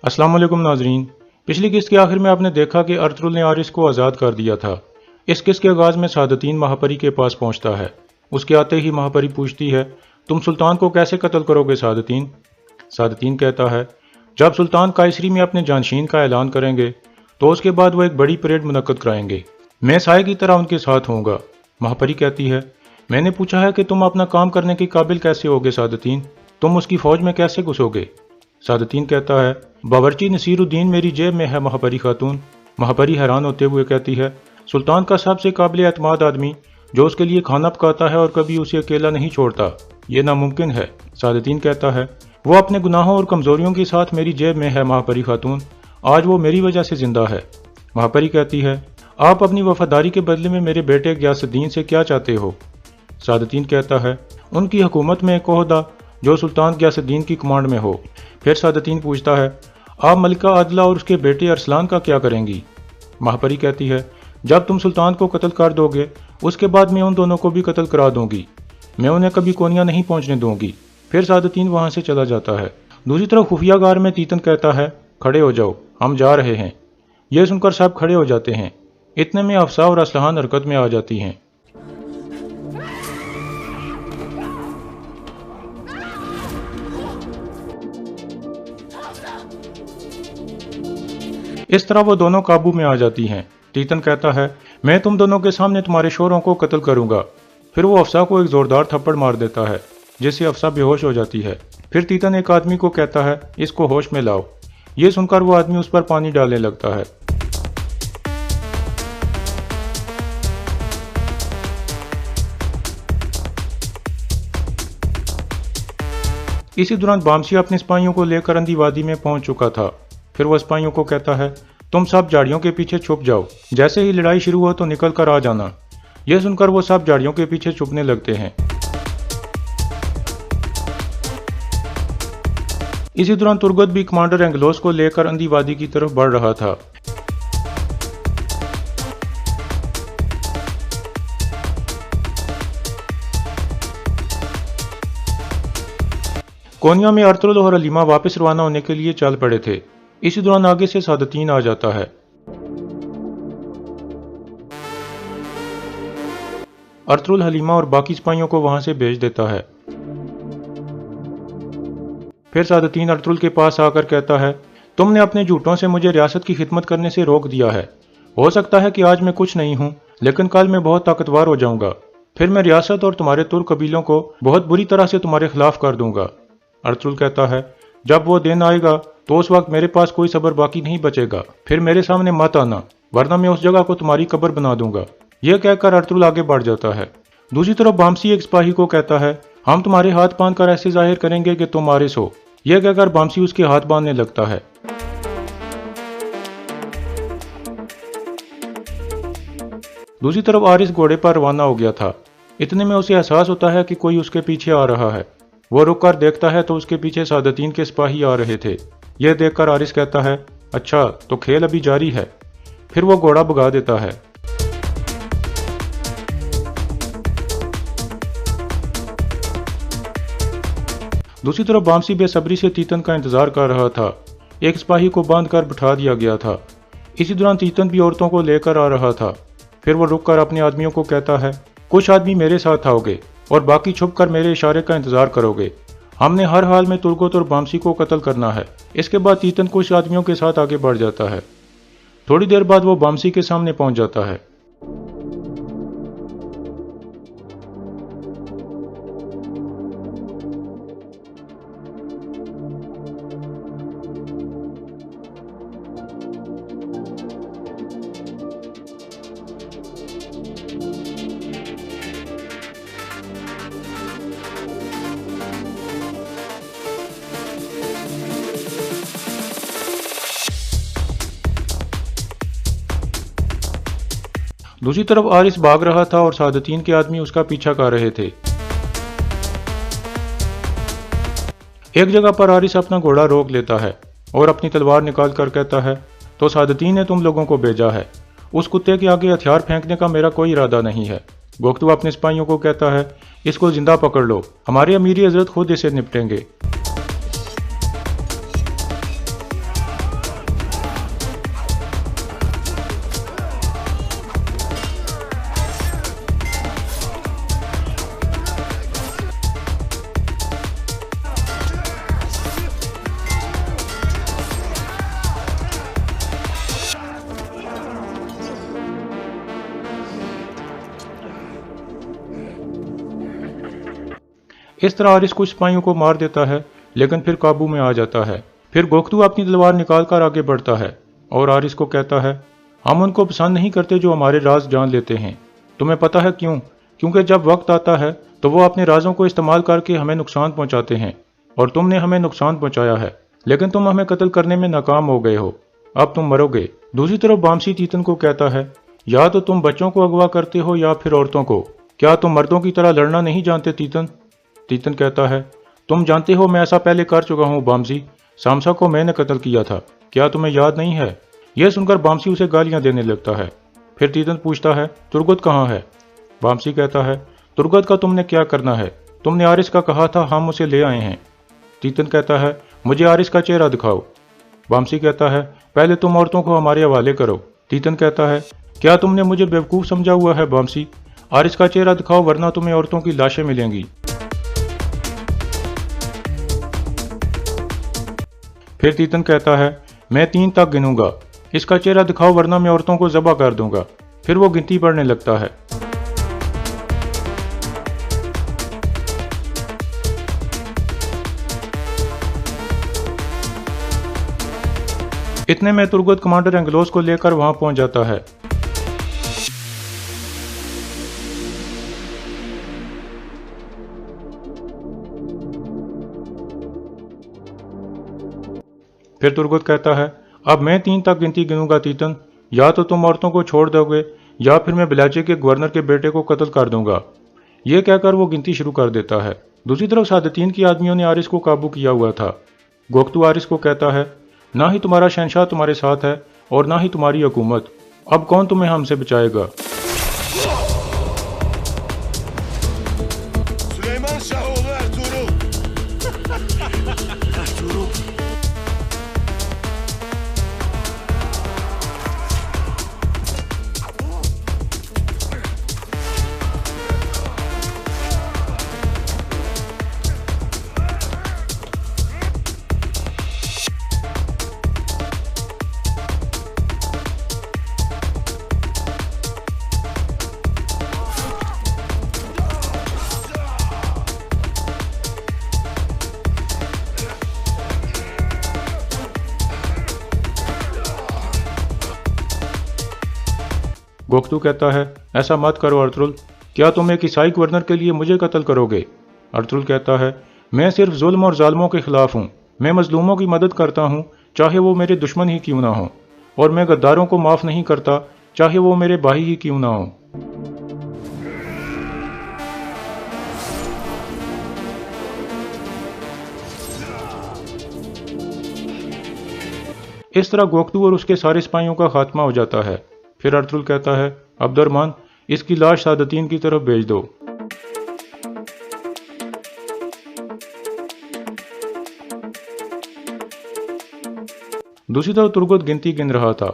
अस्सलाम वालेकुम नाजरीन। पिछली किस्त के आखिर में आपने देखा कि अर्तुगरुल ने आरिस को आज़ाद कर दिया था। इस किस्त के आगाज़ में सादतीन महापरी के पास पहुंचता है। उसके आते ही महापरी पूछती है, तुम सुल्तान को कैसे कत्ल करोगे सादतीन? सादतीन कहता है, जब सुल्तान कायसरी में अपने जानशीन का ऐलान करेंगे तो उसके बाद वो एक बड़ी परेड मुनक्कद कराएंगे। मैं साए की तरह उनके साथ होऊंगा। महापरी कहती है, मैंने पूछा है कि तुम अपना काम करने के काबिल कैसे होगे सादतीन? तुम उसकी फौज में कैसे घुसोगे? सादतीन कहता है, बावर्ची नसीरुद्दीन मेरी जेब में है महापरी खातून। महापरी हैरान होते हुए कहती है, सुल्तान का सबसे काबिल एतमाद आदमी जो उसके लिए खाना पकाता है और कभी उसे अकेला नहीं छोड़ता, ये नामुमकिन है। सादतीन कहता है, वो अपने गुनाहों और कमजोरियों के साथ मेरी जेब में है महापरी खातून, आज वो मेरी वजह से जिंदा है। महापरी कहती है, आप अपनी वफादारी के बदले में मेरे बेटे गियासुद्दीन से क्या चाहते हो? सादतीन कहता है, उनकी हुकूमत में एक ओहदा जो सुल्तान गियासुद्दीन की कमांड में हो। फिर सादतीन पूछता है, आप मलिका आदिला और उसके बेटे अरसलान का क्या करेंगी? महापरी कहती है, जब तुम सुल्तान को कत्ल कर दोगे उसके बाद मैं उन दोनों को भी कत्ल करा दूंगी। मैं उन्हें कभी कोनिया नहीं पहुंचने दूंगी। फिर सादतीन वहां से चला जाता है। दूसरी तरफ खुफिया गार में तीतन कहता है, खड़े हो जाओ, हम जा रहे हैं। यह सुनकर सब खड़े हो जाते हैं। इतने में अफसा और असलहान हरकत में आ जाती हैं। इस तरह वो दोनों काबू में आ जाती हैं। तीतन कहता है, मैं तुम दोनों के सामने तुम्हारे शोरों को कत्ल करूंगा। फिर वो अफसा को एक जोरदार थप्पड़ मार देता है जिससे अफसा बेहोश हो जाती है। फिर तीतन एक आदमी को कहता है, इसको होश में लाओ। ये सुनकर वो आदमी उस पर पानी डालने लगता है। इसी दौरान बामसी अपने सिपाहियों को लेकर अंधी वादी में पहुंच चुका था। फिर वो सिपाहियों को कहता है, तुम सब झाड़ियों के पीछे छुप जाओ, जैसे ही लड़ाई शुरू हो तो निकल कर आ जाना। यह सुनकर वो सब झाड़ियों के पीछे छुपने लगते हैं। इसी दौरान तुर्गत भी कमांडर एंगलोस को लेकर अंधी वादी की तरफ बढ़ रहा था। कोनिया में अर्तुगरुल और हलीमा वापस रवाना होने के लिए चल पड़े थे। इसी दौरान आगे से सादतीन आ जाता है। अर्तुगरुल हलीमा और बाकी सिपाहियों को वहां से भेज देता है। फिर सादतीन अर्तुगरुल के पास आकर कहता है, तुमने अपने झूठों से मुझे रियासत की खिदमत करने से रोक दिया है। हो सकता है कि आज मैं कुछ नहीं हूं, लेकिन कल मैं बहुत ताकतवर हो जाऊंगा। फिर मैं रियासत और तुम्हारे तुर्क कबीलों को बहुत बुरी तरह से तुम्हारे खिलाफ कर दूंगा। अर्तुगरुल कहता है, जब वो दिन आएगा तो उस वक्त मेरे पास कोई सब्र बाकी नहीं बचेगा। फिर मेरे सामने मत आना, वरना मैं उस जगह को तुम्हारी कब्र बना दूंगा। यह कहकर अर्तुगरुल आगे बढ़ जाता है। दूसरी तरफ बामसी एक सिपाही को कहता है, हम तुम्हारे हाथ बांध कर ऐसे जाहिर करेंगे कि तुम आरिस हो। यह कहकर बामसी उसके हाथ बांधने लगता है। दूसरी तरफ आरिस घोड़े पर रवाना हो गया था। इतने में उसे एहसास होता है कि कोई उसके पीछे आ रहा है। वो रुक कर देखता है तो उसके पीछे सादतीन के सिपाही आ रहे थे। यह देखकर आरिस कहता है, अच्छा तो खेल अभी जारी है। फिर वो घोड़ा भगा देता है। दूसरी तरफ बामसी बेसब्री से तीतन का इंतजार कर रहा था। एक सिपाही को बांधकर बिठा दिया गया था। इसी दौरान तीतन भी औरतों को लेकर आ रहा था। फिर वो रुककर अपने आदमियों को कहता है, कुछ आदमी मेरे साथ आओगे और बाकी छुपकर मेरे इशारे का इंतजार करोगे। हमने हर हाल में तुर्गत और बामसी को कत्ल करना है। इसके बाद तीतन कुछ आदमियों के साथ आगे बढ़ जाता है। थोड़ी देर बाद वो बामसी के सामने पहुंच जाता है। दूसरी तरफ आरिस भाग रहा था और सादतीन के आदमी उसका पीछा कर रहे थे। एक जगह पर आरिस अपना घोड़ा रोक लेता है और अपनी तलवार निकाल कर कहता है, तो सादतीन ने तुम लोगों को भेजा है। उस कुत्ते के आगे हथियार फेंकने का मेरा कोई इरादा नहीं है। गोख्तू अपने सिपाहियों को कहता है, इसको जिंदा पकड़ लो, हमारे अमीरी हजरत खुद इसे निपटेंगे। इस तरह आरिस कुछ सिपाहियों को मार देता है, लेकिन फिर काबू में आ जाता है। फिर गोख्तू अपनी तलवार निकाल कर आगे बढ़ता है और आरिस को कहता है, हम उनको पसंद नहीं करते जो हमारे राज जान लेते हैं। तुम्हें पता है क्यों? क्योंकि जब वक्त आता है तो वो अपने राजों को इस्तेमाल करके हमें नुकसान पहुंचाते हैं, और तुमने हमें नुकसान पहुंचाया है, लेकिन तुम हमें कत्ल करने में नाकाम हो गए हो। अब तुम मरोगे। दूसरी तरफ बामसी तीतन को कहता है, या तो तुम बच्चों को अगवा करते हो या फिर औरतों को। क्या तुम मर्दों की तरह लड़ना नहीं जानते तीतन? तीतन कहता है, तुम जानते हो मैं ऐसा पहले कर चुका हूँ बामसी। सामसा को मैंने कत्ल किया था, क्या तुम्हें याद नहीं है? यह सुनकर बामसी उसे गालियां देने लगता है। फिर तीतन पूछता है, तुर्गत कहाँ है? बामसी कहता है, तुर्गत का तुमने क्या करना है? तुमने आरिस का कहा था, हम उसे ले आए हैं। तीतन कहता है, मुझे आरिस का चेहरा दिखाओ। बामसी कहता है, पहले तुम औरतों को हमारे हवाले करो। तीतन कहता है, क्या तुमने मुझे बेवकूफ़ समझा हुआ है बामसी? आरिस का चेहरा दिखाओ वरना तुम्हें औरतों की लाशें मिलेंगी। फिर तीतन कहता है, मैं 3 तक गिनूंगा, इसका चेहरा दिखाओ वरना मैं औरतों को ज़बह कर दूंगा। फिर वो गिनती पढ़ने लगता है। इतने में तुर्गत कमांडर एंगलोस को लेकर वहां पहुंच जाता है। फिर तुर्गत कहता है, अब मैं 3 तक गिनती गिनूंगा तीतन, या तो तुम औरतों को छोड़ दोगे या फिर मैं बिलाचे के गवर्नर के बेटे को कत्ल कर दूंगा। यह कहकर वो गिनती शुरू कर देता है। दूसरी तरफ सादतीन की आदमियों ने आरिस को काबू किया हुआ था। गोख्तू आरिस को कहता है, ना ही तुम्हारा शहंशाह तुम्हारे साथ है और ना ही तुम्हारी हुकूमत। अब कौन तुम्हें हमसे बचाएगा? गोख्तू कहता है, ऐसा मत करो अर्तुल, क्या तुम एक ईसाई गवर्नर के लिए मुझे कत्ल करोगे? अर्तुल कहता है, मैं सिर्फ जुल्म और जालिमों के खिलाफ हूँ। मैं मजलूमों की मदद करता हूँ, चाहे वो मेरे दुश्मन ही क्यों ना हो, और मैं गद्दारों को माफ़ नहीं करता, चाहे वो मेरे भाई ही क्यों ना हो। इस तरह गोख्तू और उसके सारे सिपाहियों का खात्मा हो जाता है। फिर अर्तुल कहता है, अब्दुर्रहमान, इसकी लाश सादतीन की तरफ भेज दो। दूसरी तरफ तुर्गत गिनती गिन रहा था।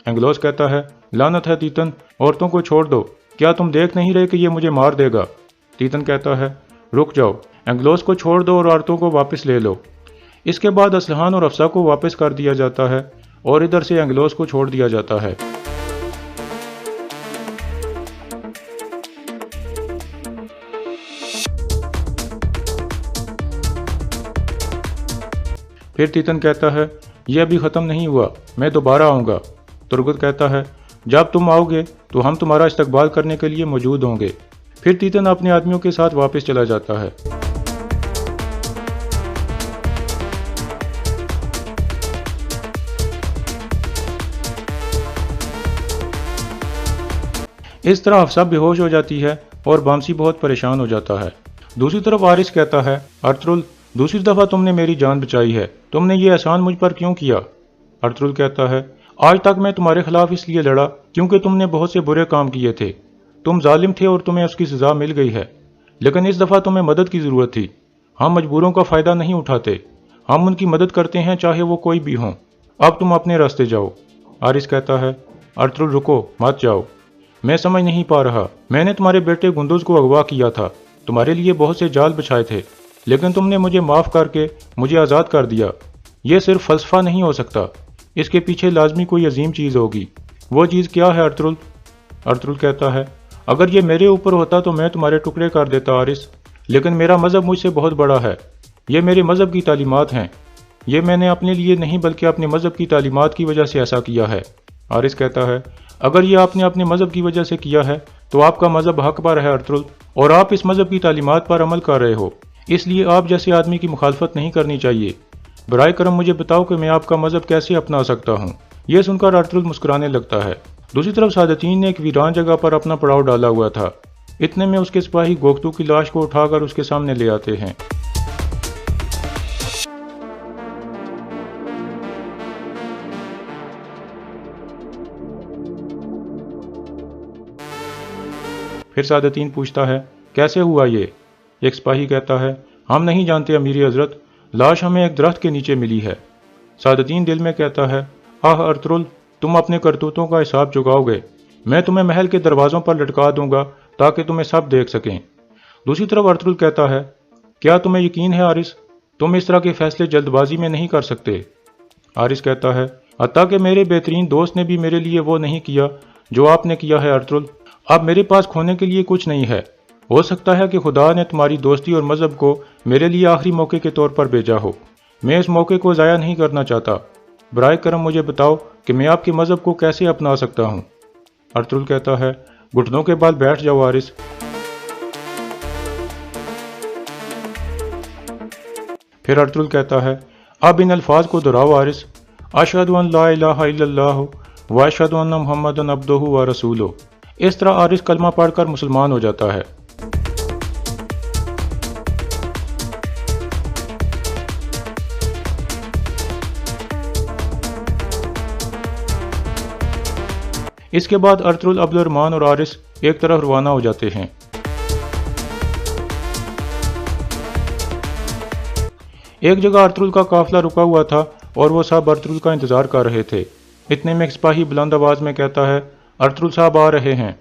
एंगलोस कहता है, लानत है तीतन, औरतों को छोड़ दो, क्या तुम देख नहीं रहे कि ये मुझे मार देगा? तीतन कहता है, रुक जाओ, एंगलोस को छोड़ दो और औरतों को वापस ले लो। इसके बाद असलहान और अफसा को वापस कर दिया जाता है और इधर से एंगलोस को छोड़ दिया जाता है। फिर तीतन कहता है, यह अभी ख़त्म नहीं हुआ, मैं दोबारा आऊँगा। तुर्गत कहता है, जब तुम आओगे तो हम तुम्हारा इस्तकबाल करने के लिए मौजूद होंगे। फिर तीतन अपने आदमियों के साथ वापस चला जाता है। इस तरह हफ्सा बेहोश हो जाती है और बामसी बहुत परेशान हो जाता है। दूसरी तरफ आरिस कहता है, अर्तुल, दूसरी दफ़ा तुमने मेरी जान बचाई है, तुमने ये एहसान मुझ पर क्यों किया? अर्तुल कहता है, आज तक मैं तुम्हारे खिलाफ इसलिए लड़ा क्योंकि तुमने बहुत से बुरे काम किए थे। तुम जालिम थे और तुम्हें उसकी सज़ा मिल गई है, लेकिन इस दफ़ा तुम्हें मदद की ज़रूरत थी। हम मजबूरों का फ़ायदा नहीं उठाते, हम उनकी मदद करते हैं चाहे वो कोई भी हों। अब तुम अपने रास्ते जाओ। आरिस कहता है, अर्तुल रुको, मत जाओ, मैं समझ नहीं पा रहा। मैंने तुम्हारे बेटे गुंदुज को अगवा किया था, तुम्हारे लिए बहुत से जाल बिछाए थे, लेकिन तुमने मुझे माफ़ करके मुझे आज़ाद कर दिया। यह सिर्फ फ़लसफ़ा नहीं हो सकता, इसके पीछे लाजमी कोई अजीम चीज़ होगी। वो चीज़ क्या है अर्तुल? अर्तुल कहता है, अगर ये मेरे ऊपर होता तो मैं तुम्हारे टुकड़े कर देता आरिस, لیکن میرا مذہب مجھ سے بہت بڑا ہے، یہ میرے مذہب کی تعلیمات ہیں، یہ میں نے اپنے لیے نہیں بلکہ اپنے مذہب کی تعلیمات کی وجہ سے ایسا کیا ہے۔ حارث کہتا ہے اگر یہ آپ نے اپنے مذہب کی وجہ سے کیا ہے تو آپ کا مذہب حق پر ہے ارطغرل، اور آپ اس مذہب کی تعلیمات پر عمل کر رہے ہو، اس لیے آپ جیسے آدمی کی مخالفت نہیں کرنی چاہیے۔ برائے کرم مجھے بتاؤ کہ میں آپ کا مذہب کیسے اپنا سکتا ہوں۔ یہ سن کر ارطغرل مسکرانے لگتا ہے۔ دوسری طرف سعادتین نے ایک ویران جگہ پر اپنا پڑاؤ ڈالا ہوا تھا، اتنے میں اس کے سپاہی گوگتو کی لاش کو اٹھا کر اس کے سامنے لے آتے ہیں۔ پھر سعادتین پوچھتا ہے کیسے ہوا یہ؟ ایک سپاہی کہتا ہے ہم نہیں جانتے امیر حضرت، لاش ہمیں ایک درخت کے نیچے ملی ہے۔ سعادتین دل میں کہتا ہے آہ ارطغرل، تم اپنے کرتوتوں کا حساب چکاؤ گے، میں تمہیں محل کے دروازوں پر لٹکا دوں گا تاکہ تمہیں سب دیکھ سکیں۔ دوسری طرف ارطغرل کہتا ہے کیا تمہیں یقین ہے حارث، تم اس طرح کے فیصلے جلد بازی میں نہیں کر سکتے۔ حارث کہتا ہے حتیٰ کہ میرے بہترین دوست نے بھی میرے لیے وہ نہیں کیا جو آپ نے کیا ہے ارطغرل، اب میرے پاس کھونے کے لیے کچھ نہیں ہے، ہو سکتا ہے کہ خدا نے تمہاری دوستی اور مذہب کو میرے لیے آخری موقع کے طور پر بھیجا ہو، میں اس موقع کو ضائع نہیں کرنا چاہتا، برائے کرم مجھے بتاؤ کہ میں آپ کے مذہب کو کیسے اپنا سکتا ہوں۔ ارطغرل کہتا ہے گھٹنوں کے بال بیٹھ جاؤ حارث۔ پھر ارطغرل کہتا ہے اب ان الفاظ کو دہراؤ حارث، اشہد ان لا الہ الا اللہ و اشہد ان محمد عبدہ و رسولہ۔ اس طرح حارث کلمہ پڑھ کر مسلمان ہو جاتا ہے۔ اس کے بعد ارطغرل، عبد الرحمن اور حارث ایک طرف روانہ ہو جاتے ہیں۔ ایک جگہ ارطغرل کا قافلہ رکا ہوا تھا اور وہ سب ارطغرل کا انتظار کر رہے تھے، اتنے میں ایک سپاہی بلند آواز میں کہتا ہے ارطغرل صاحب آ رہے ہیں۔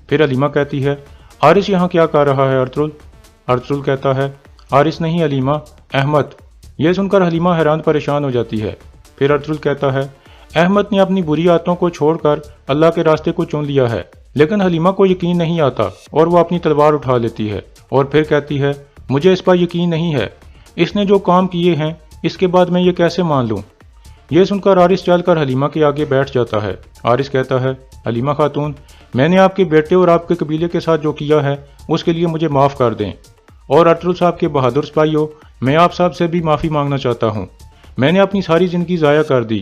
پھر حلیمہ کہتی ہے حارث یہاں کیا کر رہا ہے ارطغرل؟ ارطغرل کہتا ہے حارث نہیں حلیمہ، احمد۔ یہ سن کر حلیمہ حیران پریشان ہو جاتی ہے۔ پھر ارطغرل کہتا ہے احمد نے اپنی بری عادتوں کو چھوڑ کر اللہ کے راستے کو چن لیا ہے، لیکن حلیمہ کو یقین نہیں آتا اور وہ اپنی تلوار اٹھا لیتی ہے اور پھر کہتی ہے مجھے اس پر یقین نہیں ہے، اس نے جو کام کیے ہیں اس کے بعد میں یہ کیسے مان لوں؟ یہ سن کر حارث چل کر حلیمہ کے آگے بیٹھ جاتا ہے۔ حارث کہتا ہے حلیمہ خاتون، میں نے آپ کے بیٹے اور آپ کے قبیلے کے ساتھ جو کیا ہے اس کے لیے مجھے معاف کر دیں، اور ارطغرل صاحب کے بہادر سپاہیوں، میں آپ سب سے بھی معافی مانگنا چاہتا ہوں، میں نے اپنی ساری زندگی ضائع کر دی،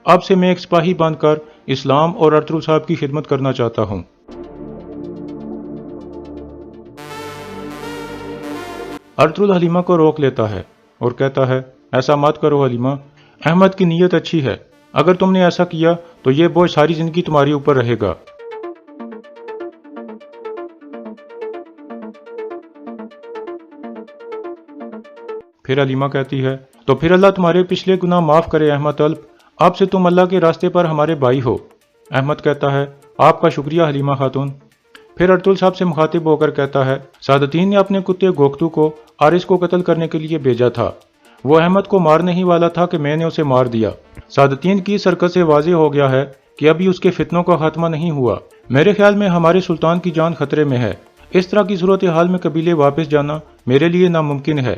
اب سے میں ایک سپاہی بن کر اسلام اور ارطغرل صاحب کی خدمت کرنا چاہتا ہوں۔ ارطغرل حلیمہ کو روک لیتا ہے اور کہتا ہے ایسا مت کرو حلیمہ، احمد کی نیت اچھی ہے، اگر تم نے ایسا کیا تو یہ بوجھ ساری زندگی تمہاری اوپر رہے گا۔ پھر حلیمہ کہتی ہے تو پھر اللہ تمہارے پچھلے گناہ معاف کرے احمد طلب، اب سے تم اللہ کے راستے پر ہمارے بھائی ہو۔ احمد کہتا ہے آپ کا شکریہ حلیمہ خاتون۔ پھر ارطغرل صاحب سے مخاطب ہو کر کہتا ہے سعادتین نے اپنے کتے گوگتو کو حارث کو قتل کرنے کے لیے بھیجا تھا، وہ احمد کو مارنے ہی والا تھا کہ میں نے اسے مار دیا۔ سعادتین کی حرکت سے واضح ہو گیا ہے کہ ابھی اس کے فتنوں کا خاتمہ نہیں ہوا، میرے خیال میں ہمارے سلطان کی جان خطرے میں ہے، اس طرح کی صورتحال میں قبیلے واپس جانا میرے لیے ناممکن ہے۔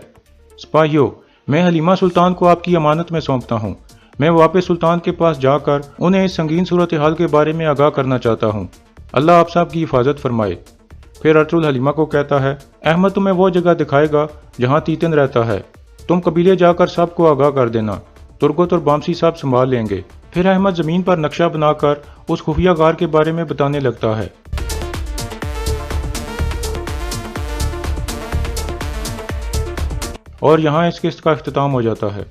سپاہیوں، میں حلیمہ سلطان کو آپ کی امانت میں سونپتا ہوں، میں واپس سلطان کے پاس جا کر انہیں اس سنگین صورتحال کے بارے میں آگاہ کرنا چاہتا ہوں، اللہ آپ صاحب کی حفاظت فرمائے۔ پھر ارطغرل حلیمہ کو کہتا ہے احمد تمہیں وہ جگہ دکھائے گا جہاں تیتن رہتا ہے، تم قبیلے جا کر سب کو آگاہ کر دینا، ترگت اور بامسی صاحب سنبھال لیں گے۔ پھر احمد زمین پر نقشہ بنا کر اس خفیہ غار کے بارے میں بتانے لگتا ہے۔ اور یہاں اس قسط کا اختتام ہو جاتا ہے۔